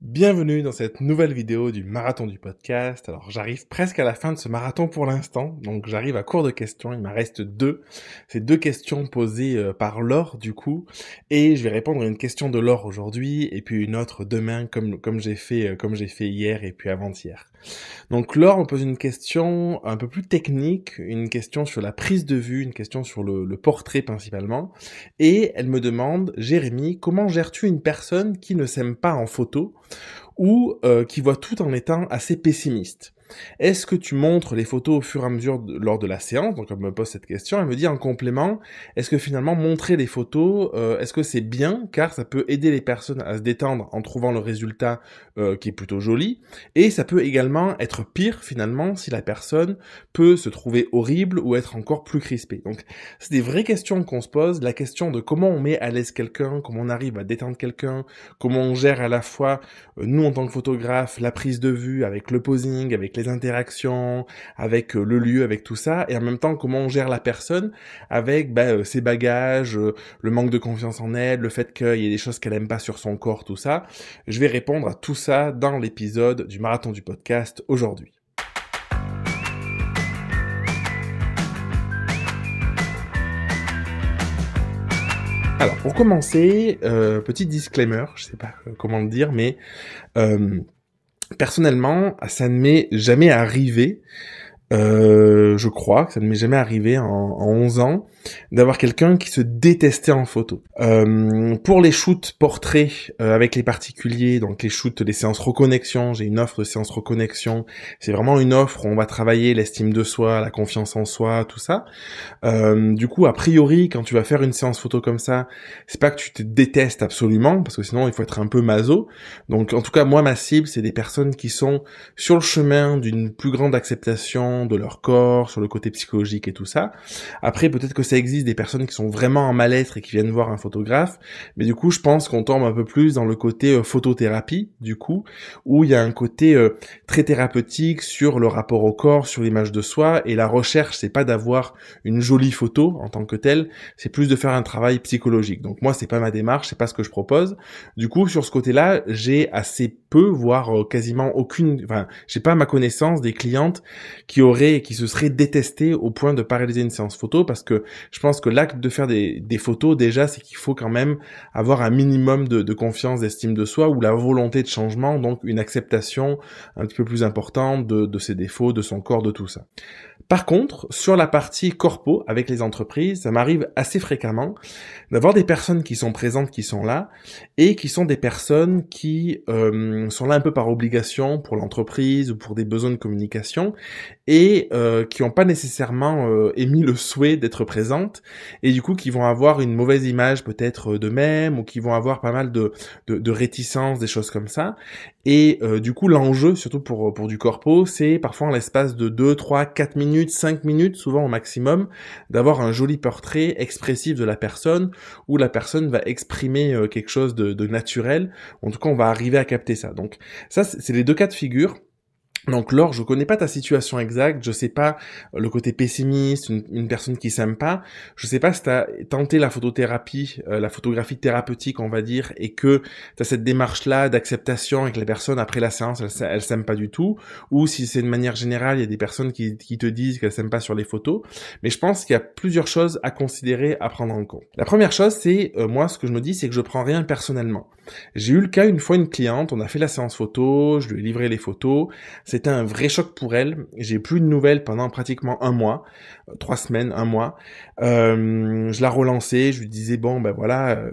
Bienvenue dans cette nouvelle vidéo du marathon du podcast. Alors j'arrive presque à la fin de ce marathon pour l'instant, donc j'arrive à court de questions, il m'en reste deux. C'est deux questions posées par Laure du coup, et je vais répondre à une question de Laure aujourd'hui, et puis une autre demain comme j'ai fait hier et puis avant-hier. Donc Laure me pose une question un peu plus technique, une question sur la prise de vue, une question sur le portrait principalement, et elle me demande: Jérémy, comment gères-tu une personne qui ne s'aime pas en photo ou qui voit tout en étant assez pessimiste? Est-ce que tu montres les photos au fur et à mesure lors de la séance? Donc elle me pose cette question, elle me dit en complément, est-ce que finalement montrer les photos, est-ce que c'est bien car ça peut aider les personnes à se détendre en trouvant le résultat qui est plutôt joli, et ça peut également être pire finalement si la personne peut se trouver horrible ou être encore plus crispée. Donc c'est des vraies questions qu'on se pose, la question de comment on met à l'aise quelqu'un, comment on arrive à détendre quelqu'un, comment on gère à la fois nous en tant que photographe, la prise de vue avec le posing, avec les interactions, avec le lieu, avec tout ça, et en même temps comment on gère la personne avec ses bagages, le manque de confiance en elle, le fait qu'il y ait des choses qu'elle aime pas sur son corps, tout ça. Je vais répondre à tout ça dans l'épisode du marathon du podcast aujourd'hui. Alors pour commencer, petit disclaimer, je sais pas comment le dire, mais personnellement, ça ne m'est jamais arrivé, je crois que ça ne m'est jamais arrivé en 11 ans, d'avoir quelqu'un qui se détestait en photo. Pour les shoots portraits avec les particuliers, donc les shoots, les séances reconnexion, j'ai une offre de séance reconnexion, c'est vraiment une offre où on va travailler l'estime de soi, la confiance en soi, tout ça. Du coup, a priori, quand tu vas faire une séance photo comme ça, c'est pas que tu te détestes absolument, parce que sinon il faut être un peu maso. Donc en tout cas, moi ma cible, c'est des personnes qui sont sur le chemin d'une plus grande acceptation de leur corps, sur le côté psychologique et tout ça. Après, peut-être que ça existe des personnes qui sont vraiment en mal-être et qui viennent voir un photographe, mais du coup, je pense qu'on tombe un peu plus dans le côté photothérapie, du coup, où il y a un côté très thérapeutique sur le rapport au corps, sur l'image de soi, et la recherche, c'est pas d'avoir une jolie photo en tant que telle, c'est plus de faire un travail psychologique. Donc moi, c'est pas ma démarche, c'est pas ce que je propose. Du coup, sur ce côté-là, j'ai assez peu, voire quasiment aucune, enfin, j'ai pas à ma connaissance des clientes qui se seraient détestées au point de pas réaliser une séance photo, parce que je pense que l'acte de faire des photos, déjà, c'est qu'il faut quand même avoir un minimum de confiance, d'estime de soi, ou la volonté de changement, donc une acceptation un petit peu plus importante de ses défauts, de son corps, de tout ça. Par contre, sur la partie corpo avec les entreprises, ça m'arrive assez fréquemment d'avoir des personnes qui sont présentes, qui sont là, et qui sont des personnes qui sont là un peu par obligation pour l'entreprise ou pour des besoins de communication, et qui n'ont pas nécessairement émis le souhait d'être présentes, et du coup qui vont avoir une mauvaise image peut-être d'eux-mêmes, ou qui vont avoir pas mal de réticences, des choses comme ça. Et du coup l'enjeu, surtout pour du corpo, c'est parfois en l'espace de 2, 3, 4 minutes, 5 minutes, souvent au maximum, d'avoir un joli portrait expressif de la personne, où la personne va exprimer quelque chose de naturel. En tout cas, on va arriver à capter ça. Donc ça, c'est les deux cas de figure. Donc Laure, je connais pas ta situation exacte, je sais pas le côté pessimiste, une personne qui s'aime pas, je sais pas si t'as tenté la photothérapie, la photographie thérapeutique on va dire, et que t'as cette démarche-là d'acceptation et que la personne après la séance elle s'aime pas du tout, ou si c'est de manière générale, il y a des personnes qui te disent qu'elles s'aiment pas sur les photos, mais je pense qu'il y a plusieurs choses à considérer, à prendre en compte. La première chose c'est, moi ce que je me dis c'est que je prends rien personnellement. J'ai eu le cas une fois, une cliente, on a fait la séance photo, je lui ai livré les photos, c'était un vrai choc pour elle, j'ai plus de nouvelles pendant pratiquement un mois, 3 semaines, un mois. Je la relançais, je lui disais bon ben voilà,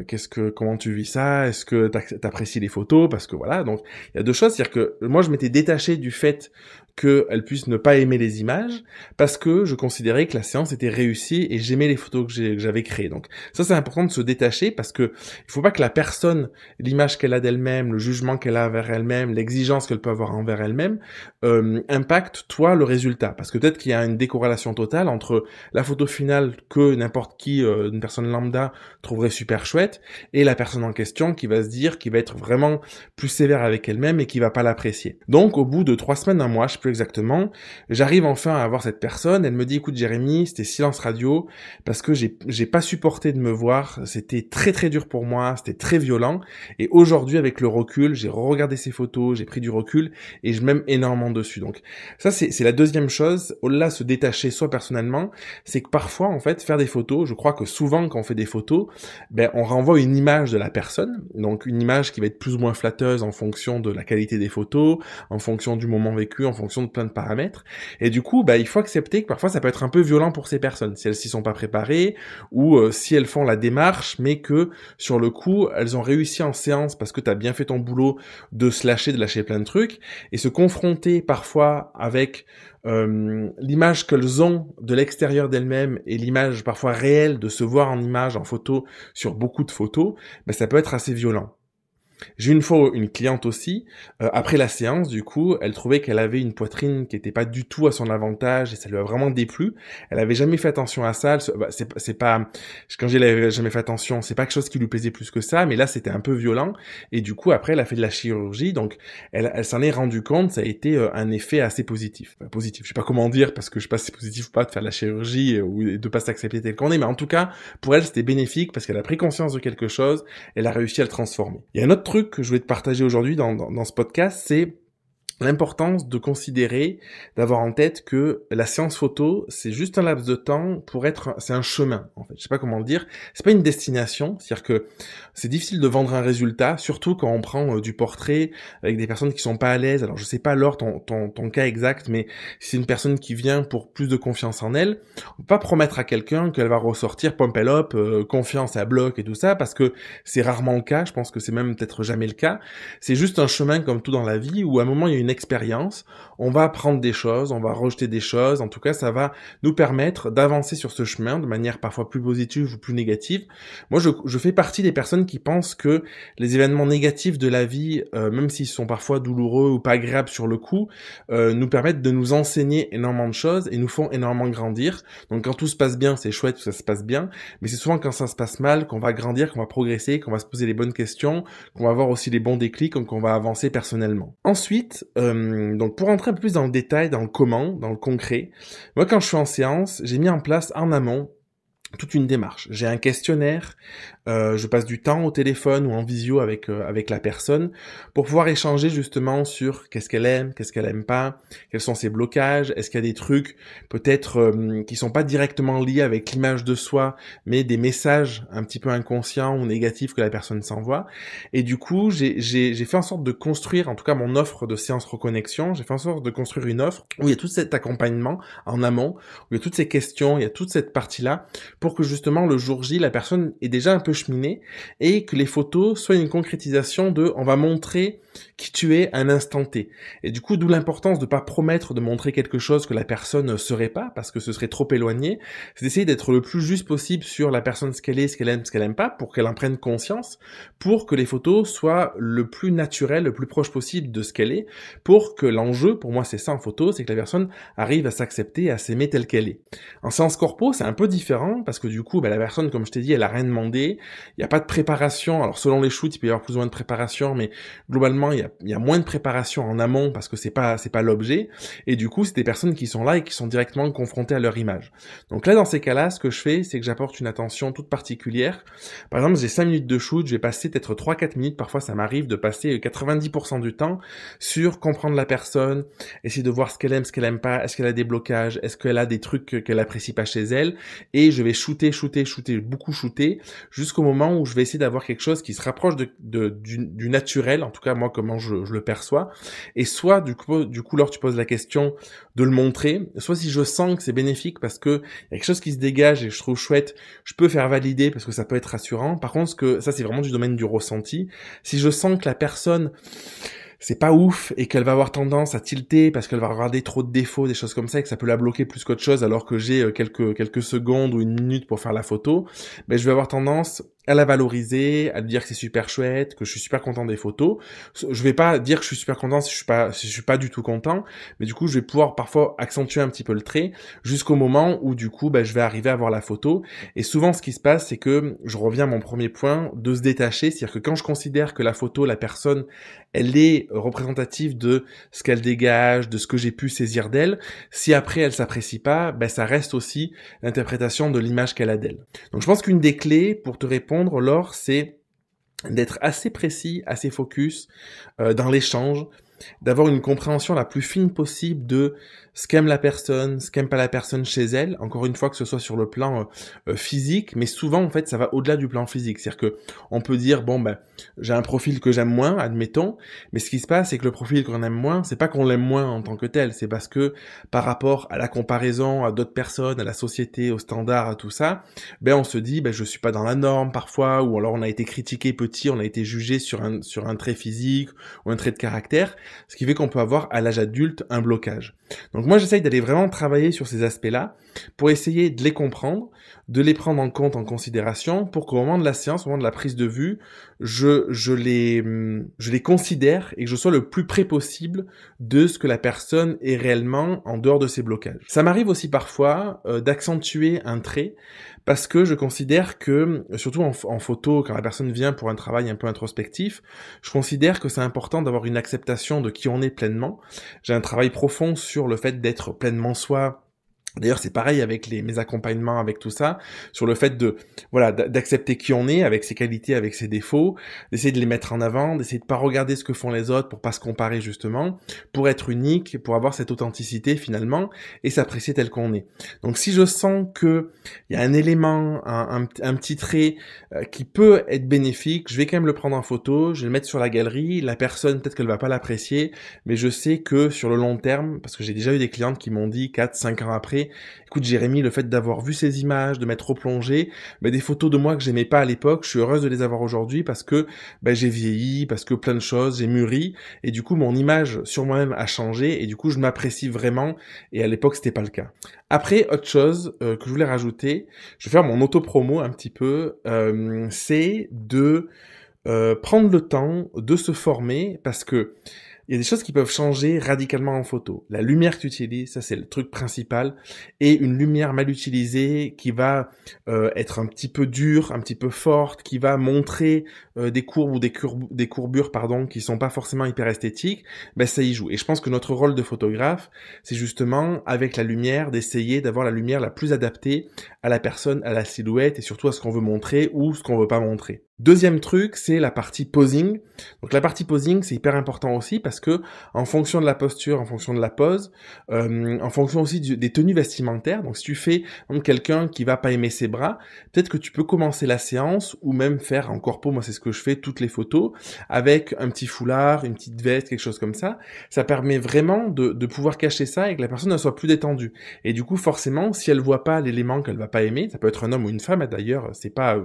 comment tu vis ça, est-ce que t'apprécies les photos, parce que voilà, donc il y a deux choses, c'est-à-dire que moi je m'étais détaché du fait qu'elle puisse ne pas aimer les images, parce que je considérais que la séance était réussie et j'aimais les photos que j'avais créées. Donc ça c'est important de se détacher, parce que il faut pas que la personne, l'image qu'elle a d'elle-même, le jugement qu'elle a envers elle-même, l'exigence qu'elle peut avoir envers elle-même, impacte toi le résultat. Parce que peut-être qu'il y a une décorrélation totale entre la photo finale que n'importe qui, une personne lambda, trouverait super chouette, et la personne en question qui va se dire, qui va être vraiment plus sévère avec elle-même et qui va pas l'apprécier. Donc au bout de 3 semaines, un mois, je sais plus exactement. J'arrive enfin à avoir cette personne, elle me dit écoute Jérémy, c'était silence radio parce que j'ai pas supporté de me voir, c'était très très dur pour moi, c'était très violent et aujourd'hui avec le recul, j'ai regardé ces photos, j'ai pris du recul et je m'aime énormément dessus. Donc ça c'est la deuxième chose, au-delà de se détacher soi personnellement, c'est que parfois en fait faire des photos, je crois que souvent quand on fait des photos, on renvoie une image de la personne, donc une image qui va être plus ou moins flatteuse en fonction de la qualité des photos, en fonction du moment vécu, en fonction de plein de paramètres. Et du coup, il faut accepter que parfois ça peut être un peu violent pour ces personnes, si elles s'y sont pas préparées, ou si elles font la démarche, mais que sur le coup, elles ont réussi en séance parce que tu as bien fait ton boulot de se lâcher, de lâcher plein de trucs, et se confronter parfois avec l'image qu'elles ont de l'extérieur d'elles-mêmes et l'image parfois réelle de se voir en image, en photo, sur beaucoup de photos, ça peut être assez violent. J'ai une fois une cliente aussi, après la séance, du coup, elle trouvait qu'elle avait une poitrine qui était pas du tout à son avantage et ça lui a vraiment déplu. Elle avait jamais fait attention à ça. C'est pas, quand j'ai jamais fait attention, c'est pas quelque chose qui lui plaisait plus que ça, mais là c'était un peu violent et du coup après elle a fait de la chirurgie, donc elle s'en est rendue compte. Ça a été un effet assez positif. Enfin, positif, je sais pas comment dire parce que je sais pas si c'est positif ou pas de faire de la chirurgie ou de pas s'accepter tel qu'on est, mais en tout cas pour elle c'était bénéfique parce qu'elle a pris conscience de quelque chose, elle a réussi à le transformer. Il y a un autre truc que je voulais te partager aujourd'hui dans ce podcast, c'est l'importance de considérer, d'avoir en tête que la séance photo, c'est juste un laps de temps c'est un chemin, en fait. Je sais pas comment le dire. C'est pas une destination. C'est-à-dire que c'est difficile de vendre un résultat, surtout quand on prend du portrait avec des personnes qui sont pas à l'aise. Alors, je sais pas, Laure, ton cas exact, mais si c'est une personne qui vient pour plus de confiance en elle, on peut pas promettre à quelqu'un qu'elle va ressortir pump and up, confiance à bloc et tout ça, parce que c'est rarement le cas. Je pense que c'est même peut-être jamais le cas. C'est juste un chemin comme tout dans la vie où à un moment il y a une expérience, on va apprendre des choses, on va rejeter des choses, en tout cas ça va nous permettre d'avancer sur ce chemin de manière parfois plus positive ou plus négative. Moi je fais partie des personnes qui pensent que les événements négatifs de la vie, même s'ils sont parfois douloureux ou pas agréables sur le coup, nous permettent de nous enseigner énormément de choses et nous font énormément grandir. Donc quand tout se passe bien, c'est chouette, ça se passe bien, mais c'est souvent quand ça se passe mal qu'on va grandir, qu'on va progresser, qu'on va se poser les bonnes questions, qu'on va avoir aussi les bons déclics, qu'on va avancer personnellement. Ensuite, donc pour rentrer un peu plus dans le détail, dans le comment, dans le concret, moi quand je suis en séance, j'ai mis en place en amont toute une démarche. J'ai un questionnaire, je passe du temps au téléphone ou en visio avec la personne pour pouvoir échanger justement sur qu'est-ce qu'elle aime pas, quels sont ses blocages, est-ce qu'il y a des trucs peut-être qui sont pas directement liés avec l'image de soi, mais des messages un petit peu inconscients ou négatifs que la personne s'envoie. Et du coup, j'ai fait en sorte de construire, en tout cas mon offre de séance reconnexion, j'ai fait en sorte de construire une offre où il y a tout cet accompagnement en amont, où il y a toutes ces questions, il y a toute cette partie-là, pour que justement le jour J, la personne est déjà un peu cheminée et que les photos soient une concrétisation de on va montrer qui tu es à un instant T. Et du coup, d'où l'importance de pas promettre de montrer quelque chose que la personne ne serait pas, parce que ce serait trop éloigné. C'est d'essayer d'être le plus juste possible sur la personne, ce qu'elle est, ce qu'elle aime pas, pour qu'elle en prenne conscience, pour que les photos soient le plus naturel, le plus proche possible de ce qu'elle est, pour que l'enjeu, pour moi c'est ça en photo, c'est que la personne arrive à s'accepter, à s'aimer telle qu'elle est. En séance corpo, c'est un peu différent, parce que du coup, la personne, comme je t'ai dit, elle a rien demandé, il n'y a pas de préparation. Alors selon les shoots, il peut y avoir plus ou moins de préparation, mais globalement, il y a moins de préparation en amont parce que c'est pas l'objet. Et du coup, c'est des personnes qui sont là et qui sont directement confrontées à leur image. Donc là, dans ces cas-là, ce que je fais, c'est que j'apporte une attention toute particulière. Par exemple, j'ai 5 minutes de shoot, je vais passer peut-être 3-4 minutes. Parfois, ça m'arrive de passer 90% du temps sur comprendre la personne, essayer de voir ce qu'elle aime pas, est-ce qu'elle a des blocages, est-ce qu'elle a des trucs qu'elle apprécie pas chez elle. Et je vais shooter, beaucoup shooter, jusqu'au moment où je vais essayer d'avoir quelque chose qui se rapproche du naturel, en tout cas moi comment je le perçois, et soit du coup là tu poses la question de le montrer, soit si je sens que c'est bénéfique parce que il y a quelque chose qui se dégage et je trouve chouette, je peux faire valider parce que ça peut être rassurant. Par contre, ça c'est vraiment du domaine du ressenti. Si je sens que la personne c'est pas ouf et qu'elle va avoir tendance à tilter parce qu'elle va regarder trop de défauts, des choses comme ça, et que ça peut la bloquer plus qu'autre chose alors que j'ai quelques secondes ou une minute pour faire la photo, je vais avoir tendance à la valoriser, à lui dire que c'est super chouette, que je suis super content des photos. Je vais pas dire que je suis super content si je suis pas du tout content, mais du coup, je vais pouvoir parfois accentuer un petit peu le trait jusqu'au moment où du coup, je vais arriver à voir la photo. Et souvent, ce qui se passe, c'est que je reviens à mon premier point de se détacher, c'est-à-dire que quand je considère que la photo, la personne, elle est est représentatif de ce qu'elle dégage, de ce que j'ai pu saisir d'elle. Si après elle s'apprécie pas, ben ça reste aussi l'interprétation de l'image qu'elle a d'elle. Donc je pense qu'une des clés pour te répondre, Laure, c'est d'être assez précis, assez focus dans l'échange, d'avoir une compréhension la plus fine possible de ce qu'aime la personne, ce qu'aime pas la personne chez elle, encore une fois que ce soit sur le plan physique, mais souvent en fait ça va au-delà du plan physique, c'est-à-dire que on peut dire bon ben j'ai un profil que j'aime moins, admettons, mais ce qui se passe c'est que le profil qu'on aime moins, c'est pas qu'on l'aime moins en tant que tel, c'est parce que par rapport à la comparaison à d'autres personnes, à la société, aux standards, à tout ça, ben on se dit ben je suis pas dans la norme parfois, ou alors on a été critiqué petit, on a été jugé sur un trait physique ou un trait de caractère, ce qui fait qu'on peut avoir à l'âge adulte un blocage. Donc moi j'essaye d'aller vraiment travailler sur ces aspects-là pour essayer de les comprendre, de les prendre en compte, en considération, pour qu'au moment de la séance, au moment de la prise de vue, je les considère et que je sois le plus près possible de ce que la personne est réellement en dehors de ses blocages. Ça m'arrive aussi parfois d'accentuer un trait parce que je considère que, surtout en photo, quand la personne vient pour un travail un peu introspectif, je considère que c'est important d'avoir une acceptation de qui on est pleinement. J'ai un travail profond sur le fait d'être pleinement soi. D'ailleurs, c'est pareil avec mes accompagnements, avec tout ça, sur le fait d'accepter qui on est, avec ses qualités, avec ses défauts, d'essayer de les mettre en avant, d'essayer de pas regarder ce que font les autres pour pas se comparer justement, pour être unique, pour avoir cette authenticité finalement, et s'apprécier tel qu'on est. Donc si je sens que il y a un élément, un petit trait qui peut être bénéfique, je vais quand même le prendre en photo, je vais le mettre sur la galerie, la personne peut-être qu'elle va pas l'apprécier, mais je sais que sur le long terme, parce que j'ai déjà eu des clientes qui m'ont dit 4-5 ans après, écoute Jérémy, le fait d'avoir vu ces images, de m'être replongé, des photos de moi que j'aimais pas à l'époque, je suis heureuse de les avoir aujourd'hui parce que j'ai vieilli, parce que plein de choses, j'ai mûri, et du coup mon image sur moi-même a changé, et du coup je m'apprécie vraiment, et à l'époque c'était pas le cas. Après, autre chose que je voulais rajouter, je vais faire mon auto-promo un petit peu, c'est de prendre le temps de se former, parce que il y a des choses qui peuvent changer radicalement en photo. La lumière que tu utilises, ça c'est le truc principal, et une lumière mal utilisée qui va être un petit peu dure, un petit peu forte, qui va montrer des courbes ou des courbures qui sont pas forcément hyper esthétiques, ça y joue. Et je pense que notre rôle de photographe, c'est justement avec la lumière d'essayer d'avoir la lumière la plus adaptée à la personne, à la silhouette et surtout à ce qu'on veut montrer ou ce qu'on veut pas montrer. Deuxième truc, c'est la partie posing. Donc la partie posing, c'est hyper important aussi parce que en fonction de la posture, en fonction de la pose, en fonction aussi des tenues vestimentaires, donc si tu fais quelqu'un qui va pas aimer ses bras, peut-être que tu peux commencer la séance ou même faire en corpo, moi c'est ce que je fais, toutes les photos, avec un petit foulard, une petite veste, quelque chose comme ça. Ça permet vraiment de pouvoir cacher ça et que la personne ne soit plus détendue. Et du coup, forcément, si elle voit pas l'élément qu'elle va pas aimer, ça peut être un homme ou une femme, d'ailleurs, c'est pas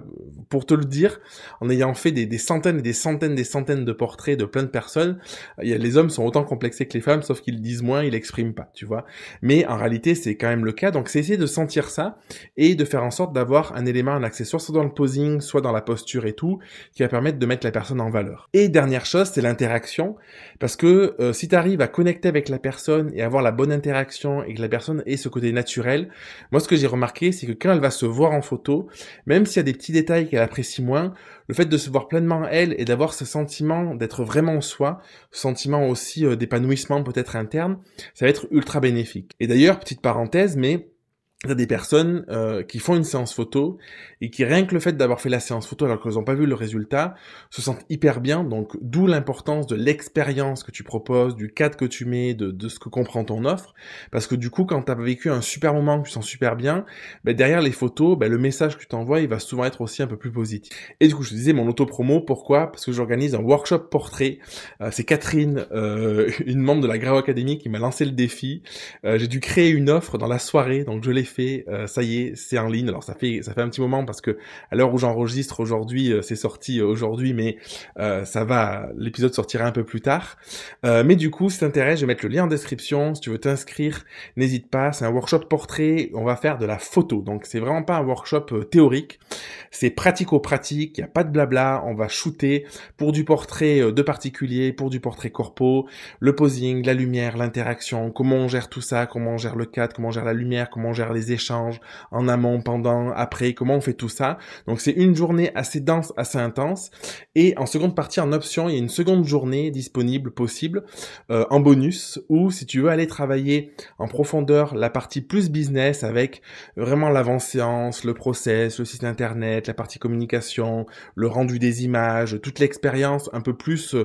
pour te le dire, en ayant fait des centaines et des centaines de portraits de plein de personnes, les hommes sont autant complexés que les femmes, sauf qu'ils disent moins, ils l'expriment pas, tu vois. Mais en réalité, c'est quand même le cas. Donc, c'est essayer de sentir ça et de faire en sorte d'avoir un élément, un accessoire, soit dans le posing, soit dans la posture et tout, qui va permettre de mettre la personne en valeur. Et dernière chose, c'est l'interaction, parce que si tu arrives à connecter avec la personne et avoir la bonne interaction et que la personne ait ce côté naturel, moi, ce que j'ai remarqué, c'est que quand elle va se voir en photo, même s'il y a des petits détails qu'elle apprécie moins, le fait de se voir pleinement elle et d'avoir ce sentiment d'être vraiment soi, ce sentiment aussi d'épanouissement peut-être interne, ça va être ultra bénéfique. Et d'ailleurs, petite parenthèse, mais il y a des personnes qui font une séance photo et qui, rien que le fait d'avoir fait la séance photo alors qu'elles n'ont pas vu le résultat, se sentent hyper bien. Donc, d'où l'importance de l'expérience que tu proposes, du cadre que tu mets, de ce que comprend ton offre. Parce que du coup, quand tu as vécu un super moment, que tu sens super bien, derrière les photos, le message que tu t'envoies, il va souvent être aussi un peu plus positif. Et du coup, je te disais mon auto-promo, pourquoi ? Parce que j'organise un workshop portrait. C'est Catherine, une membre de la Grao Academy, qui m'a lancé le défi. J'ai dû créer une offre dans la soirée, donc je l'ai fait, ça y est, c'est en ligne. Alors ça fait un petit moment parce que à l'heure où j'enregistre aujourd'hui, c'est sorti aujourd'hui, mais l'épisode sortira un peu plus tard. Mais du coup, si t'intéresse, je vais mettre le lien en description. Si tu veux t'inscrire, n'hésite pas. C'est un workshop portrait. On va faire de la photo, donc c'est vraiment pas un workshop théorique. C'est pratico-pratique. Il y a pas de blabla. On va shooter pour du portrait de particulier, pour du portrait corpo, le posing, la lumière, l'interaction, comment on gère tout ça, comment on gère le cadre, comment on gère la lumière, comment on gère les les échanges, en amont, pendant, après, comment on fait tout ça. Donc c'est une journée assez dense, assez intense. Et en seconde partie, en option, il y a une seconde journée disponible, possible, en bonus, où si tu veux aller travailler en profondeur la partie plus business avec vraiment l'avant-séance, le process, le site internet, la partie communication, le rendu des images, toute l'expérience un peu plus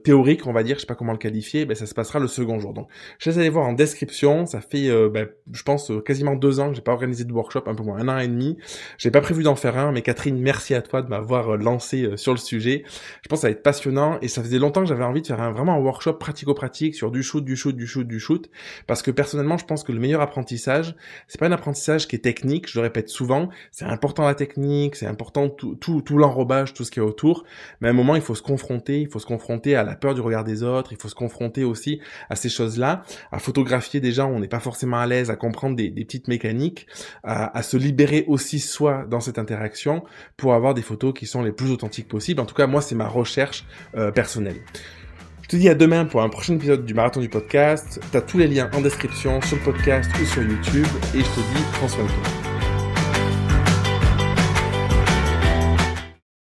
théorique, on va dire, je sais pas comment le qualifier, ça se passera le second jour. Donc, je laisse aller voir en description. Ça fait, je pense, quasiment 2 ans que j'ai pas organisé de workshop, un peu moins 1 an et demi. J'ai pas prévu d'en faire un, mais Catherine, merci à toi de m'avoir lancé sur le sujet. Je pense que ça va être passionnant et ça faisait longtemps que j'avais envie de faire vraiment un workshop pratico-pratique sur du shoot, parce que personnellement, je pense que le meilleur apprentissage, c'est pas un apprentissage qui est technique, je le répète souvent, c'est important la technique, c'est important tout l'enrobage, tout ce qui est autour, mais à un moment, il faut se confronter à la peur du regard des autres, il faut se confronter aussi à ces choses-là, à photographier des gens où on n'est pas forcément à l'aise, à comprendre des petites mécaniques, à se libérer aussi soi dans cette interaction pour avoir des photos qui sont les plus authentiques possibles. En tout cas, moi, c'est ma recherche personnelle. Je te dis à demain pour un prochain épisode du Marathon du Podcast. T'as tous les liens en description sur le podcast ou sur YouTube et je te dis, prends soin de toi.